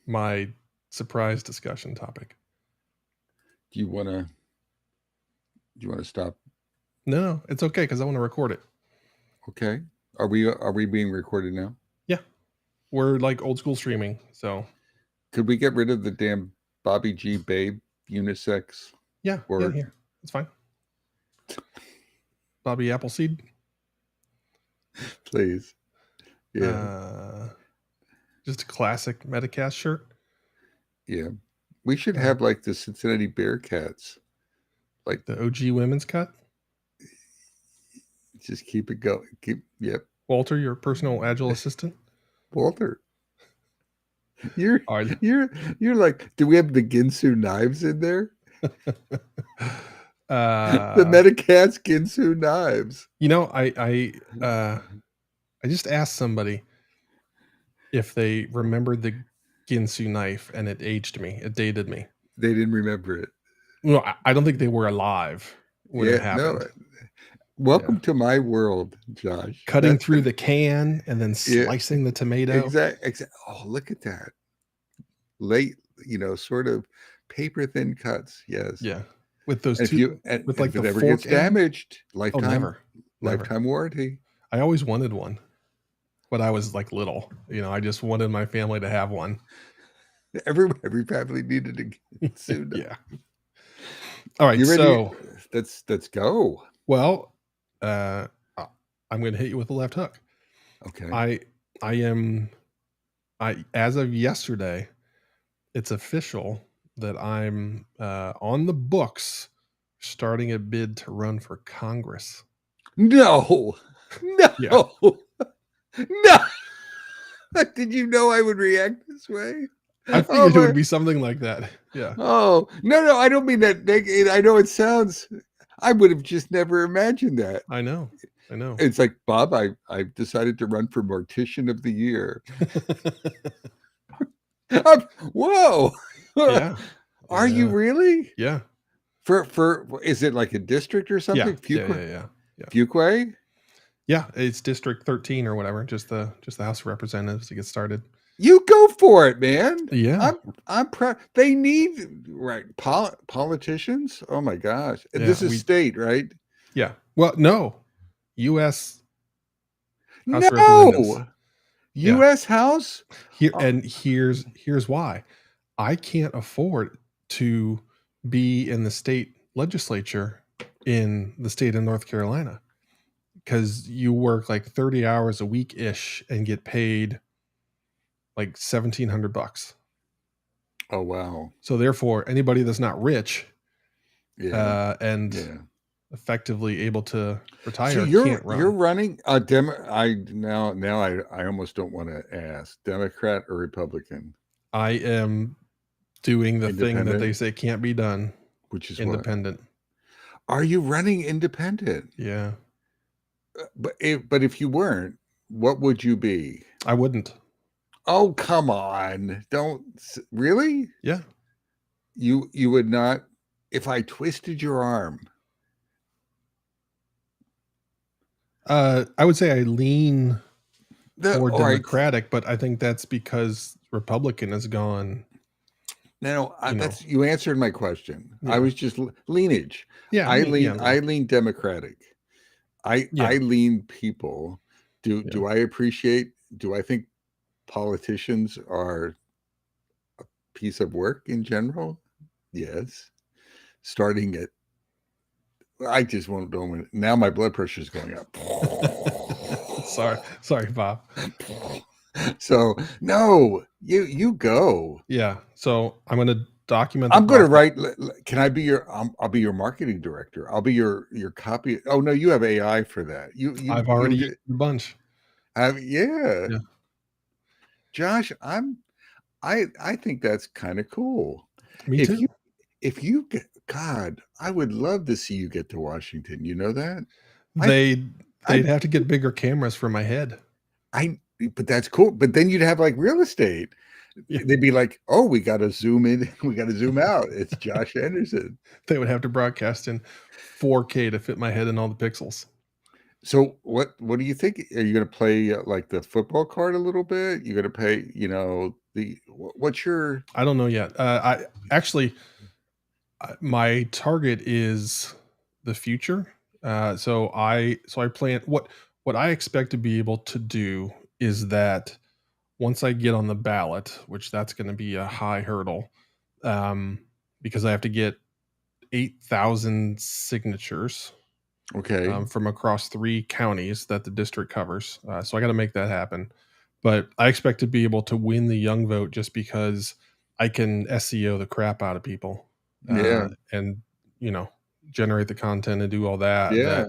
my surprise discussion topic. Do you want to stop? No, it's okay because I want to record it. Okay. Are we being recorded now? Yeah, we're like old school streaming, so Could we get rid of the damn Bobby G Babe unisex yeah, word? here it's fine. Bobby Appleseed. Please. Yeah. Just a classic Metacast shirt. Yeah. We should have like the Cincinnati Bearcats. Like the OG women's cut. Just keep it going. Yep. Walter, your personal agile assistant. Walter. You're like, do we have the Ginsu knives in there? The Metacast Ginsu knives. You know, I just asked somebody if they remembered the Ginsu knife, and it aged me. It dated me. They didn't remember it. No, I don't think they were alive when it happened. No. Welcome to my world, Josh. Cutting through the can and then slicing the tomato. Exactly. Oh, look at that. Late, sort of paper thin cuts. Yes. Yeah. With those and two, with like if it ever gets damaged, lifetime warranty. I always wanted one, but I was like little. I just wanted my family to have one. Every family needed a Ginsu knife. Yeah. All right, so let's go. Well, I'm going to hit you with the left hook. Okay. I as of yesterday, it's official that I'm on the books starting a bid to run for Congress. No. Yeah. No. Did you know I would react this way? I figured it would be something like that. Yeah. Oh, no, I don't mean that. I know it sounds, I would have just never imagined that. I know. It's like, Bob, I've decided to run for Mortician of the Year. Whoa. Yeah. Are you really? Yeah. For is it like a district or something? Yeah. Fuquay? Yeah, it's District 13 or whatever, just the House of Representatives to get started. You go for it, man. Yeah. I'm proud. They need politicians. Oh my gosh. Yeah, this is state, right? Yeah. Well, no. US House of Representatives. US House? Here's why. I can't afford to be in the state legislature in the state of North Carolina, because you work like 30 hours a week ish and get paid like $1,700. Oh wow. So therefore, anybody that's not rich and effectively able to retire can't run. You're running a now I almost don't want to ask, Democrat or Republican? I am doing the thing that they say can't be done, which is independent. What? Are you running independent? Yeah. But if you weren't, what would you be? I wouldn't. Oh, come on. Don't really? Yeah. You would not. If I twisted your arm. I would say I lean toward Democratic, but I think that's because Republican has gone. No, you answered my question. Yeah. I was just lineage. Yeah. I lean Democratic. I lean people. Do I appreciate? Do I think politicians are a piece of work in general? Yes. Starting at, I just won't go. Now my blood pressure is going up. Sorry, Bob. So no, you go. Yeah. So I'm going to document. I'm going to write. Can I be your? I'll be your marketing director. I'll be your copy. Oh no, you have AI for that. I've already used a bunch. Yeah. Josh, I think that's kind of cool. Me too. If you get, God, I would love to see you get to Washington. You know that? They'd have to get bigger cameras for my head. But that's cool. But then you'd have like real estate. Yeah. They'd be like, oh, we got to zoom in. We got to zoom out. It's Josh Anderson. They would have to broadcast in 4K to fit my head in all the pixels. So what do you think? Are you going to play like the football card a little bit? You're going to pay, what's your? I don't know yet. I actually, my target is the future. So I plan what I expect to be able to do is that once I get on the ballot, which that's going to be a high hurdle, um, because I have to get 8,000 signatures Okay. from across 3 counties that the district covers. So I got to make that happen. But I expect to be able to win the young vote just because I can SEO the crap out of people, Yeah. and you know generate the content and do all that. Yeah.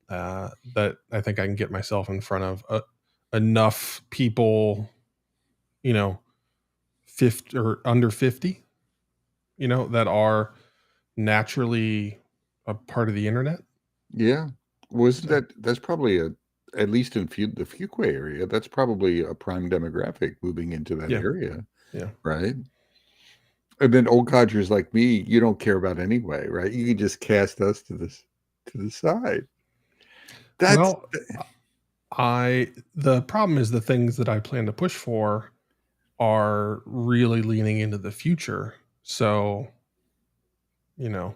That I think I can get myself in front of enough people, you know, 50 or under 50, that are naturally a part of the internet. Yeah. Wasn't So that's probably at least in the Fuquay area, that's probably a prime demographic moving into that yeah, area, yeah. right? And then old codgers like me, you don't care about anyway, right? You can just cast us to the side. That's Well, the problem is the things that I plan to push for are really leaning into the future. So, you know.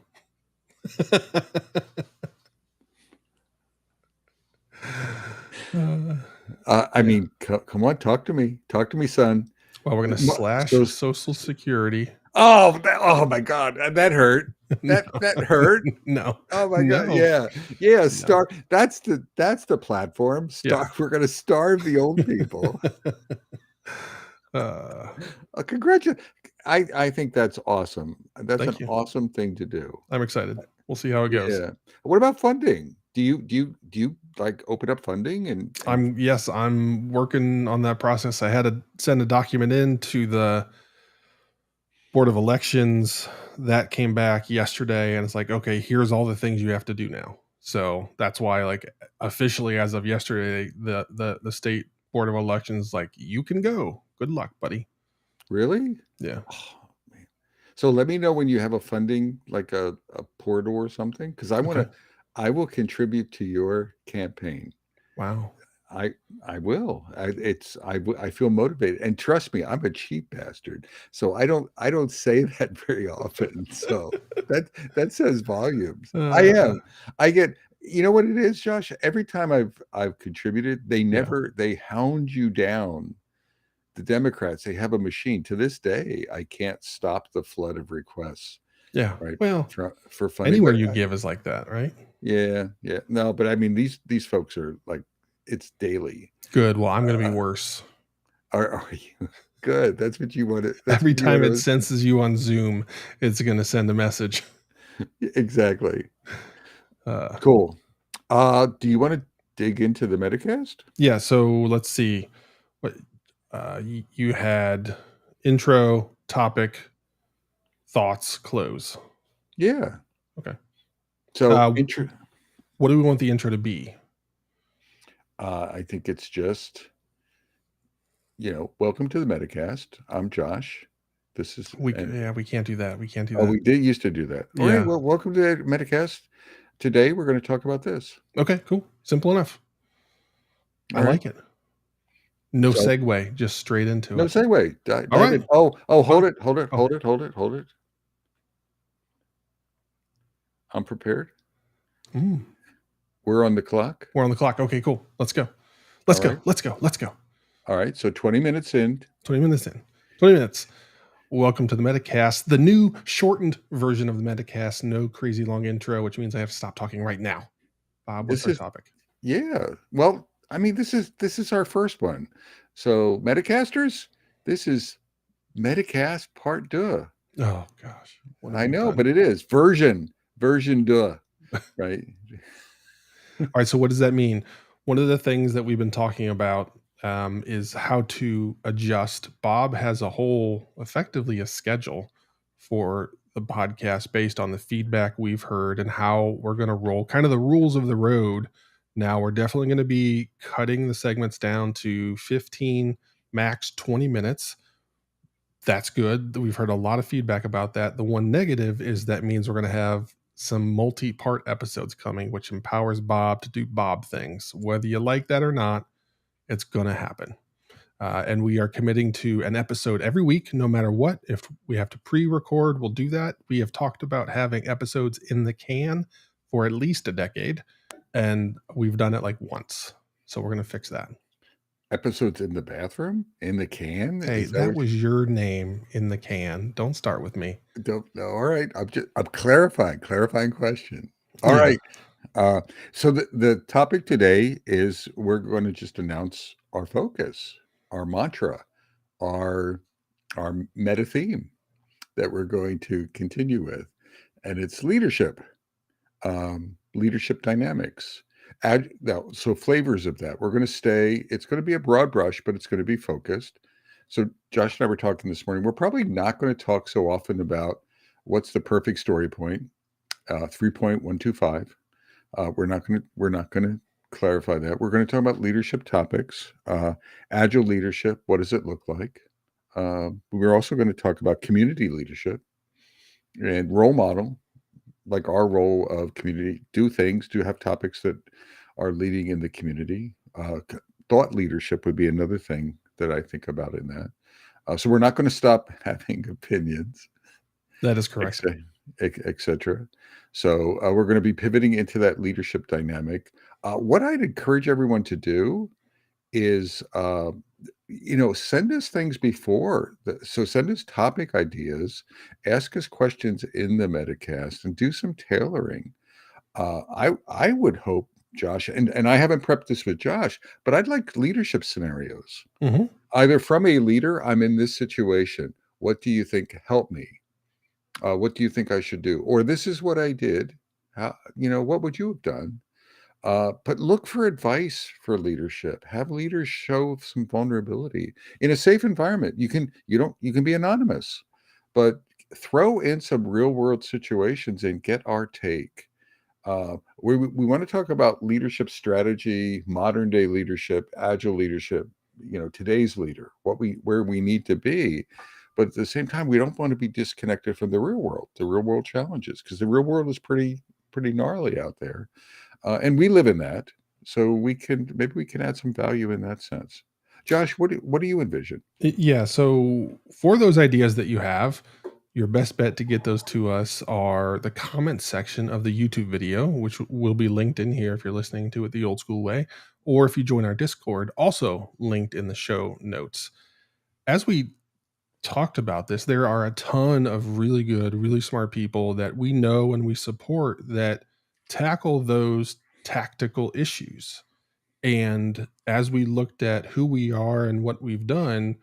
uh, I yeah. mean, come on, talk to me, son. Well, we're going to slash So, Social Security. oh my God, that hurt. That No, hurt. no, Oh my God, no, yeah, yeah. no. That's the platform. Yeah. We're going to starve the old people. uh, Congratulations. I think that's awesome. That's an Thank you. awesome thing to do. I'm excited. We'll see how it goes. Yeah. What about funding? Do you like open up funding and I'm working on that process. I had to send a document in to the Board of Elections that came back yesterday, and it's like, okay, here's all the things you have to do now. So that's why, like, officially as of yesterday, the state Board of Elections, like, you can go. Good luck, buddy. really? Yeah. Oh, man. So let me know when you have a funding, like a portal or something, because Okay. I will contribute to your campaign. Wow. I will. I feel motivated, and trust me, I'm a cheap bastard, so I don't say that very often. So that says volumes. I Uh, am. I get. You know what it is, Josh? Every time I've contributed, yeah. they hound you down. The Democrats, they have a machine. To this day, I can't stop the flood of requests, Yeah. right, Well, for funding. anywhere But you give is like that, right? yeah, yeah, no. But I mean, these folks are like, it's daily. Good. Well, I'm going to be Uh, worse. are you good? That's what you want to. That's Every what you time it want senses you on Zoom, it's going to send a message. to. Exactly. Uh, Cool. Do you want to dig into the Metacast? yeah. So let's see. What you had: intro, topic, thoughts, close. Yeah. Okay. So Uh, what do we want the intro to be? I think it's just, welcome to the Metacast. I'm Josh. This is We and Yeah, we can't do that. We can't do oh, that. we did used to do that. All right. Yeah. Well, welcome to the Metacast. Today we're going to talk about this. Okay. Cool. Simple enough. I All right. like it. No So segue, just straight into no it. segue. All Dive right. in. Oh, hold Fine. it, hold it, Oh, hold it, hold it, hold it. I'm prepared. mm, We're on the clock. we're on the clock. Okay. Cool. Let's go. Let's All go. right. Let's go. Let's go. All right. So 20 minutes in. 20 minutes in. 20 minutes. Welcome to the Metacast, the new shortened version of the Metacast. No crazy long intro, which means I have to stop talking right now. Bob, what's This our is topic? Yeah. Well, I mean, this is our first one. So Metacasters, this is Metacast Part 2. Oh gosh, what have I we know, done? but it is version 2, right? All right, so what does that mean? One of the things that we've been talking about is how to adjust. Bob has effectively a schedule for the podcast based on the feedback we've heard and how we're going to roll, kind of the rules of the road. Now we're definitely going to be cutting the segments down to 15, max 20 minutes. That's good. We've heard a lot of feedback about that. The one negative is that means we're going to have some multi-part episodes coming, which empowers Bob to do Bob things. Whether you like that or not, it's going to happen. And we are committing to an episode every week, no matter what. If we have to pre-record, we'll do that. We have talked about having episodes in the can for at least a decade, and we've done it like once. So we're going to fix that. Episodes in the bathroom? In the can? Hey, that was your name, in the can. Don't start with me. All right. I'm clarifying question. All right. So the topic today is we're going to just announce our focus, our mantra, our meta theme that we're going to continue with. And it's leadership, leadership dynamics. So flavors of that. We're going to stay, it's going to be a broad brush, but it's going to be focused. So Josh and I were talking this morning. We're probably not going to talk so often about what's the perfect story point, 3.125. We're not going to clarify that. We're going to talk about leadership topics, agile leadership. What does it look like? We're also going to talk about community leadership and role model, like our role of community, do have topics that are leading in the community. Thought leadership would be another thing that I think about in that. So we're not going to stop having opinions. That is correct. Etc. So we're going to be pivoting into that leadership dynamic. What I'd encourage everyone to do is, send us things before. So send us topic ideas, ask us questions in the Metacast, and do some tailoring. I would hope, Josh, and I haven't prepped this with Josh, but I'd like leadership scenarios. Mm-hmm. Either from a leader, I'm in this situation. What do you think? Help me. What do you think I should do? Or this is what I did. What would you have done? But look for advice for leadership. Have leaders show some vulnerability in a safe environment. You can be anonymous, but throw in some real world situations and get our take. We want to talk about leadership strategy, modern day leadership, agile leadership, today's leader, where we need to be. But at the same time, we don't want to be disconnected from the real world challenges, because the real world is pretty gnarly out there. And we live in that. So maybe we can add some value in that sense. Josh, what do you envision? Yeah. So for those ideas that you have, your best bet to get those to us are the comment section of the YouTube video, which will be linked in here if you're listening to it the old school way, or if you join our Discord, also linked in the show notes. As we talked about this, there are a ton of really good, really smart people that we know and we support that tackle those tactical issues. And as we looked at who we are and what we've done,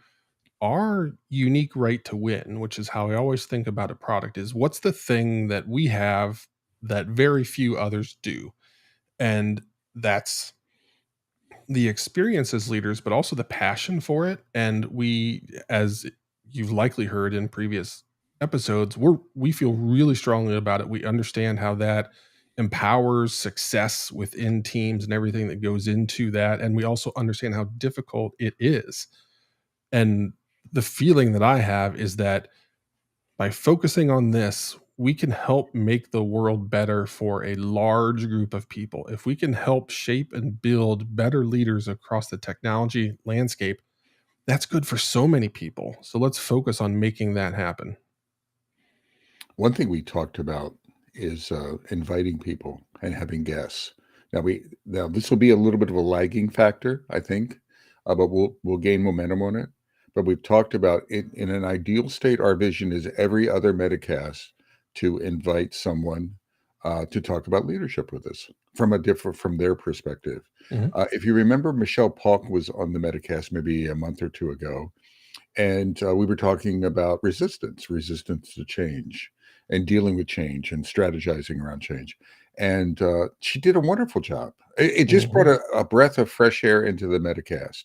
our unique right to win, which is how I always think about a product, is what's the thing that we have that very few others do? And that's the experience as leaders, but also the passion for it. And we, as you've likely heard in previous episodes, we feel really strongly about it. We understand how that empowers success within teams and everything that goes into that. And we also understand how difficult it is. And the feeling that I have is that by focusing on this, we can help make the world better for a large group of people. If we can help shape and build better leaders across the technology landscape, that's good for so many people. So let's focus on making that happen. One thing we talked about is inviting people and having guests. Now this will be a little bit of a lagging factor, I think, but we'll gain momentum on it. But we've talked about it in an ideal state. Our vision is every other Metacast to invite someone to talk about leadership with us from their perspective. Mm-hmm. If you remember, Michelle Polk was on the Metacast maybe a month or two ago, and we were talking about resistance to change, and dealing with change and strategizing around change. And she did a wonderful job. It just brought a breath of fresh air into the Metacast.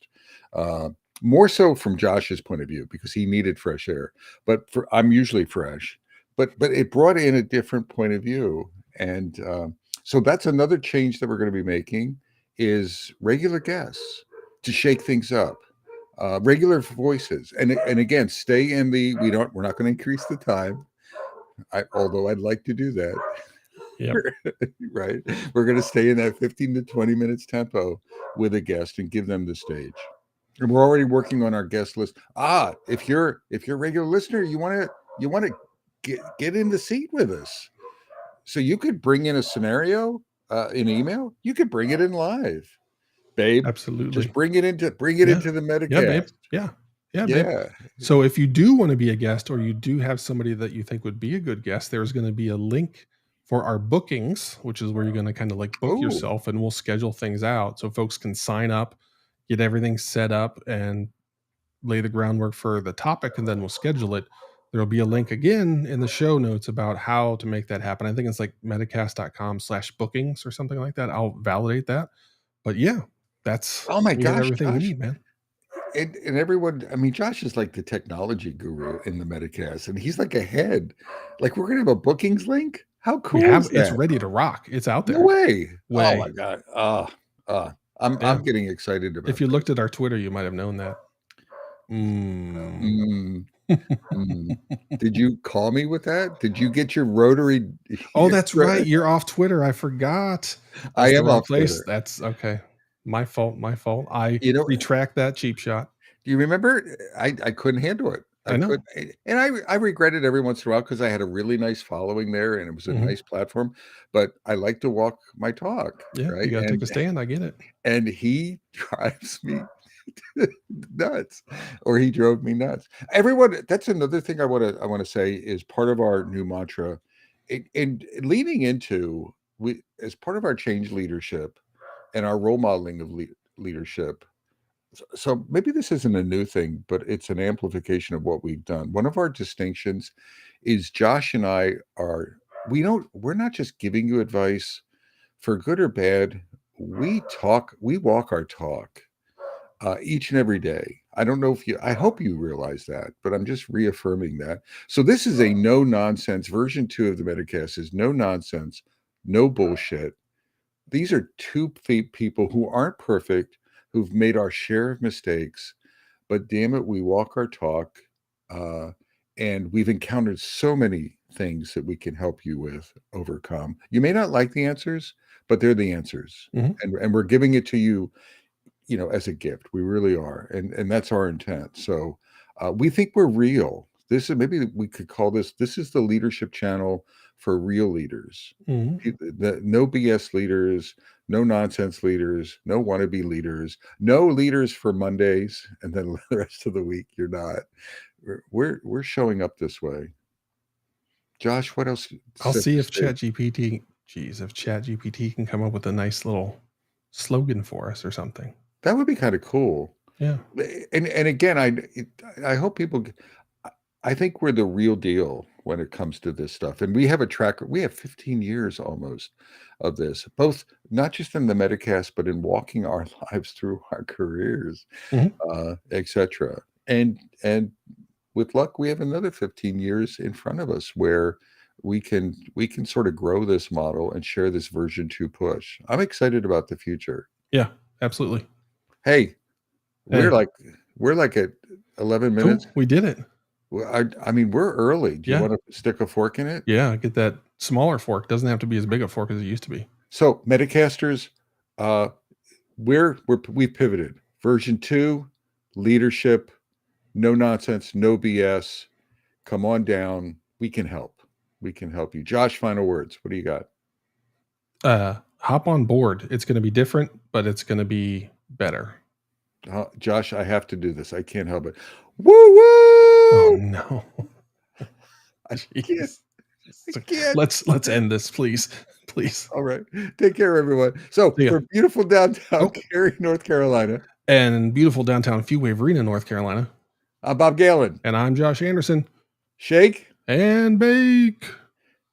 More so from Josh's point of view, because he needed fresh air. But I'm usually fresh. But it brought in a different point of view. And so that's another change that we're going to be making, is regular guests to shake things up. Regular voices. And again, stay in we're not going to increase the time. Although I'd like to do that. Yep. Right? We're going to stay in that 15 to 20 minutes tempo with a guest and give them the stage. And we're already working on our guest list. If you're a regular listener, you want to get in the seat with us. So you could bring in a scenario in email. You could bring it in live, babe. Absolutely. Just bring it into the Metacast. Yeah, babe. Yeah, babe. So if you do want to be a guest, or you do have somebody that you think would be a good guest, there's going to be a link for our bookings, which is where you're going to kind of like book yourself, and we'll schedule things out so folks can sign up, get everything set up, and lay the groundwork for the topic, and then we'll schedule it. There'll be a link again in the show notes about how to make that happen. I think it's like metacast.com/bookings or something like that. I'll validate that. But yeah, that's everything we need, man. And everyone, I mean, Josh is like the technology guru in the Metacast, and he's like ahead. Like, we're gonna have a bookings link. How cool is that? It's ready to rock. It's out there. No way. Oh my god. I'm getting excited about it. If you looked at our Twitter, you might have known that. Did you call me with that? Did you get your rotary? Oh, that's right. You're off Twitter. I forgot. I am off place. Twitter. That's okay. My fault. I retract that cheap shot. Do you remember? I couldn't handle it. I know. And I regret it every once in a while because I had a really nice following there and it was a nice platform. But I like to walk my talk. Yeah, right? You got to take a stand. I get it. And he drives me nuts, or he drove me nuts. Everyone, that's another thing I want to say is part of our new mantra, and leading into as part of our change leadership and our role modeling of leadership. So maybe this isn't a new thing, but it's an amplification of what we've done. One of our distinctions is Josh and I we're not just giving you advice for good or bad. We walk our talk each and every day. I don't know I hope you realize that, but I'm just reaffirming that. So this is a no nonsense version 2 of the Metacast is no nonsense, no bullshit. These are two people who aren't perfect, who've made our share of mistakes, but damn it, we walk our talk, and we've encountered so many things that we can help you with overcome. You may not like the answers, but they're the answers, and we're giving it to you, as a gift. We really are, and that's our intent. So we think we're real. Maybe we could call this is the leadership channel for real leaders. The no BS leaders, no nonsense leaders, no wannabe leaders, no leaders for Mondays, and then the rest of the week you're not. We're showing up this way. Josh, what else? I'll see if ChatGPT can come up with a nice little slogan for us or something. That would be kind of cool. Yeah. And again, I hope people. I think we're the real deal when it comes to this stuff. And we have a tracker. We have 15 years almost of this, both not just in the Metacast, but in walking our lives through our careers, etc. And with luck, we have another 15 years in front of us where we can sort of grow this model and share this version 2 push. I'm excited about the future. Yeah, absolutely. Hey, we're like at 11 minutes. Cool. We did it. I mean, we're early. Do you want to stick a fork in it? Yeah, get that smaller fork. Doesn't have to be as big a fork as it used to be. So, Metacasters, we've pivoted. Version 2, leadership, no nonsense, no BS. Come on down. We can help. We can help you. Josh, final words. What do you got? Hop on board. It's going to be different, but it's going to be better. Josh, I have to do this. I can't help it. Woo woo! Oh no! I can't. Let's end this, please. All right. Take care, everyone. So for beautiful downtown Cary, North Carolina, and beautiful downtown Fuquay-Varina, North Carolina, I'm Bob Galen, and I'm Josh Anderson. Shake and bake.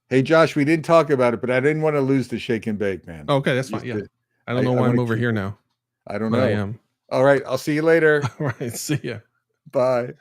Hey, Josh, we didn't talk about it, but I didn't want to lose the shake and bake, man. Okay, that's fine. Yeah, I don't know why I'm over here now. I don't know. I am. All right. I'll see you later. All right. See ya. Bye.